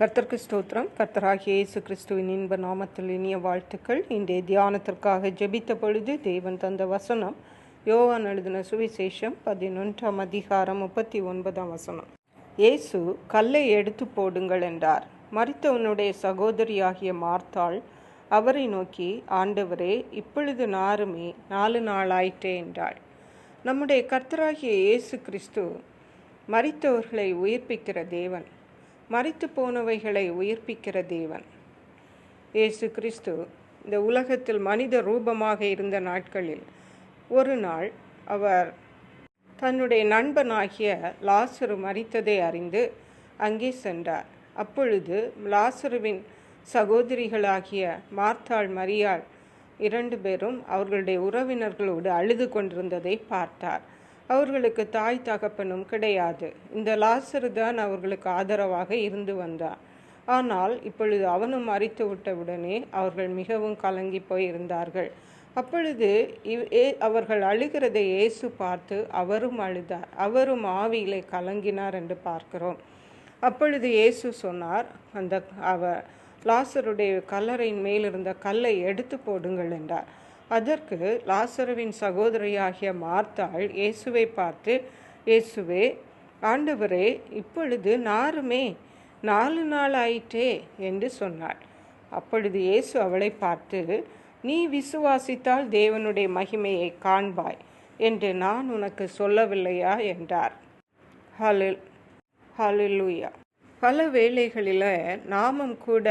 கர்த்தருக்கு ஸ்தோத்திரம். கர்த்தராகிய இயேசு கிறிஸ்துவின் இன்ப நாமத்தில் இனிய வாழ்த்துக்கள். இன்றைய தியானத்திற்காக ஜெபித்த பொழுது தேவன் தந்த வசனம் யோவான் எழுதின சுவிசேஷம் 11ஆம் அதிகாரம் 39ஆம் வசனம். இயேசு கல்லை எடுத்து போடுங்கள் என்றார். மரித்தவனுடைய சகோதரியாகிய மார்த்தாள் அவரை நோக்கி, ஆண்டவரே, இப்பொழுது நாருமே 4 நாள் ஆயிற்றே என்றாள். நம்முடைய கர்த்தராகிய இயேசு கிறிஸ்து மரித்தவர்களை உயிர்ப்பிக்கிற தேவன், மரித்து போனவைகளை உயிர்ப்பிக்கிற தேவன். இயேசு கிறிஸ்து இந்த உலகத்தில் மனித ரூபமாக இருந்த நாட்களில் ஒரு நாள் அவர் தன்னுடைய நண்பனாகிய லாசரு மரித்ததை அறிந்து அங்கே சென்றார். அப்பொழுது லாசருவின் சகோதரிகளாகிய மார்த்தாள், மரியாள் 2 பேரும் அவர்களுடைய உறவினர்களோடு அழுது கொண்டிருந்ததை பார்த்தார். அவர்களுக்கு தாய் தகப்பனும் கிடையாது. இந்த லாசரு தான் அவர்களுக்கு ஆதரவாக இருந்து வந்தார். ஆனால் இப்பொழுது அவனும் மரித்து விட்டவுடனே அவர்கள் மிகவும் கலங்கி போயிருந்தார்கள். அப்பொழுது அவர்கள் அழுகிறதை இயேசு பார்த்து அவரும் அழுதார், அவரும் ஆவியிலே கலங்கினார் என்று பார்க்கிறோம். அப்பொழுது இயேசு சொன்னார், அந்த லாசருடைய கல்லறையின் மேலிருந்த கல்லை எடுத்து போடுங்கள் என்றார். அதற்கு லாசருவின் சகோதரியாகிய மார்த்தாள் இயேசுவை பார்த்து, இயேசுவே, ஆண்டவரே, இப்பொழுது நாருமே 4 நாள் ஆயிற்றே என்று சொன்னாள். அப்பொழுது இயேசு அவளை பார்த்து, நீ விசுவாசித்தால் தேவனுடைய மகிமையை காண்பாய் என்று நான் உனக்கு சொல்லவில்லையா என்றார். ஹல்லேலூயா. பல வேளைகளில் நாமும் கூட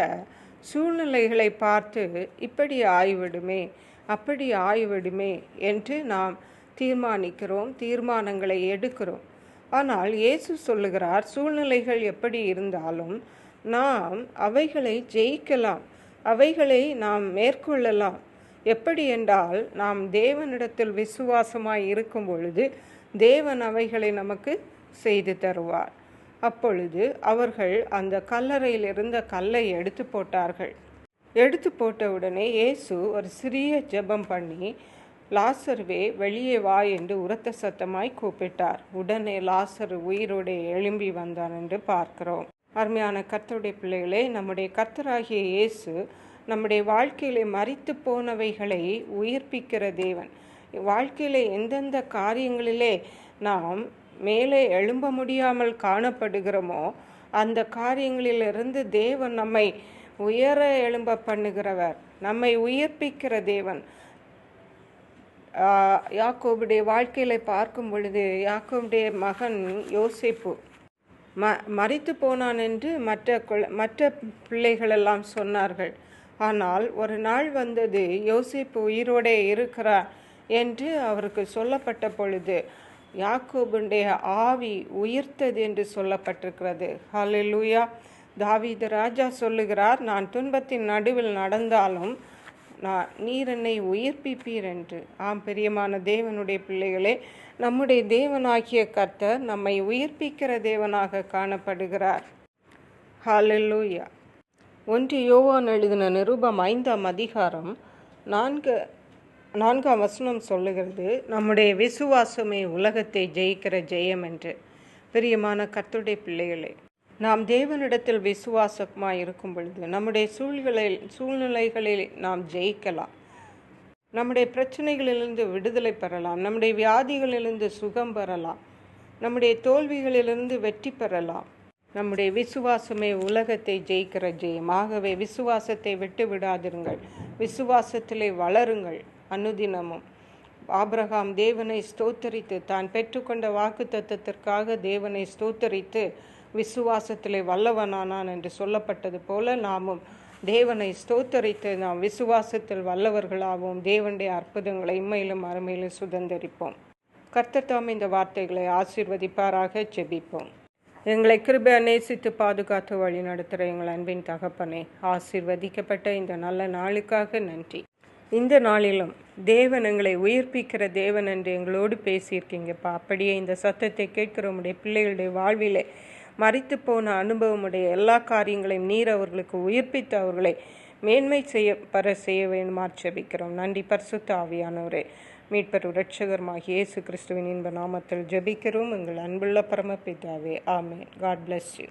சூழ்நிலைகளை பார்த்து இப்படி ஆய்விடுமே, அப்படி ஆய்விடுமே என்று நாம் தீர்மானங்களை எடுக்கிறோம். ஆனால் இயேசு சொல்லுகிறார், சூழ்நிலைகள் எப்படி இருந்தாலும் நாம் அவைகளை ஜெயிக்கலாம், அவைகளை நாம் மேற்கொள்ளலாம். எப்படி என்றால், நாம் தேவனிடத்தில் விசுவாசமாய் இருக்கும் பொழுது தேவன் அவைகளை நமக்கு செய்து தருவார். அப்பொழுது அவர்கள் அந்த கல்லறையில் இருந்த கல்லை எடுத்து போட்டார்கள். எடுத்து போட்டவுடனே இயேசு ஒரு சிறிய ஜெபம் பண்ணி, லாசருவே, வெளியே வா என்று உரத்த சத்தமாய் கூப்பிட்டார். உடனே லாசரு உயிரோடு எழும்பி வந்தான் என்று பார்க்கிறோம். அருமையான கர்த்தருடைய பிள்ளைகளே, நம்முடைய கர்த்தராகிய இயேசு நம்முடைய வாழ்க்கையிலே மரித்து போனவைகளை உயிர்ப்பிக்கிற தேவன். வாழ்க்கையிலே எந்தெந்த காரியங்களிலே நாம் மேலே எழும்ப முடியாமல் காணப்படுகிறோமோ அந்த காரியங்களிலிருந்து தேவன் நம்மை உயர எழும்ப பண்ணுகிறவர், நம்மை உயிர்ப்பிக்கிற தேவன். யாக்கோபுடைய வாழ்க்கையில பார்க்கும் பொழுது, யாக்கோபுடைய மகன் யோசேப்பு மரித்து போனான் என்று மற்ற பிள்ளைகளெல்லாம் சொன்னார்கள். ஆனால் ஒரு நாள் வந்தது, யோசேப்பு உயிரோடே இருக்கிறார் என்று அவருக்கு சொல்லப்பட்ட பொழுது யாக்கோபுடைய ஆவி உயிர்த்தது என்று சொல்லப்பட்டிருக்கிறது. ஹல்லேலூயா. தாவீது ராஜா சொல்லுகிறார், நான் துன்பத்தின் நடுவில் நடந்தாலும் நீர் என்னை உயிர்ப்பிப்பீர் என்று. ஆம், பிரியமான தேவனுடைய பிள்ளைகளே, நம்முடைய தேவனாகிய கர்த்தர் நம்மை உயிர்ப்பிக்கிற தேவனாக காணப்படுகிறார். ஹல்லேலூயா. 1 யோவான் எழுதின நிருபம் 5ஆம் அதிகாரம் 4ஆம் வசனம் சொல்லுகிறது, நம்முடைய விசுவாசமே உலகத்தை ஜெயிக்கிற ஜெயம் என்று. பிரியமான கர்த்தருடைய பிள்ளைகளே, நாம் தேவனிடத்தில் விசுவாசமாக இருக்கும் பொழுது நம்முடைய சூழ்நிலைகளில் நாம் ஜெயிக்கலாம். நம்முடைய பிரச்சனைகளிலிருந்து விடுதலை பெறலாம், நம்முடைய வியாதிகளிலிருந்து சுகம் பெறலாம், நம்முடைய தோல்விகளிலிருந்து வெற்றி பெறலாம். நம்முடைய விசுவாசமே உலகத்தை ஜெயிக்கிற ஜெயம். ஆகவே விசுவாசத்தை விட்டு விடாதிருங்கள், விசுவாசத்திலே வளருங்கள் அனுதினமும். ஆபிரகாம் தேவனை ஸ்தோத்தரித்து, தான் பெற்றுக்கொண்ட வாக்கு தத்தத்திற்காக தேவனை ஸ்தோத்தரித்து விசுவாசத்திலே வல்லவனானான் என்று சொல்லப்பட்டது போல நாமும் தேவனை ஸ்தோத்தரித்து நாம் விசுவாசத்தில் வல்லவர்களாகவும் தேவனுடைய அற்புதங்களை இம்மையிலும் அருமையிலும் சுதந்தரிப்போம். கர்த்தர் தாம் இந்த வார்த்தைகளை ஆசீர்வதிப்பாராக. ஜெபிப்போம். எங்களை கிருபை நேசித்து பாதுகாத்து வழி நடத்துகிற எங்கள் அன்பின் தகப்பனே, ஆசீர்வதிக்கப்பட்ட இந்த நல்ல நாளுக்காக நன்றி. இந்த நாளிலும் தேவன் எங்களை உயிர்ப்பிக்கிற தேவன் என்று எங்களோடு பேசியிருக்கீங்கப்பா. அப்படியே இந்த சத்தத்தை கேட்கிற உடைய பிள்ளைகளுடைய வாழ்விலே மரித்து போன அனுபவமுடைய எல்லா காரியங்களையும் நீர் அவர்களுக்கு உயிர்ப்பித்து அவர்களை மேன்மை செய்ய வேண்டுமா ஜெபிக்கிறோம். நன்றி பரிசுத்த ஆவியானவரே. மீட்பர் இரட்சகருமாகிய இயேசு கிறிஸ்துவின் இன்ப நாமத்தில் ஜெபிக்கிறோம் எங்கள் அன்புள்ள பரமபிதாவே. ஆமென். God bless you.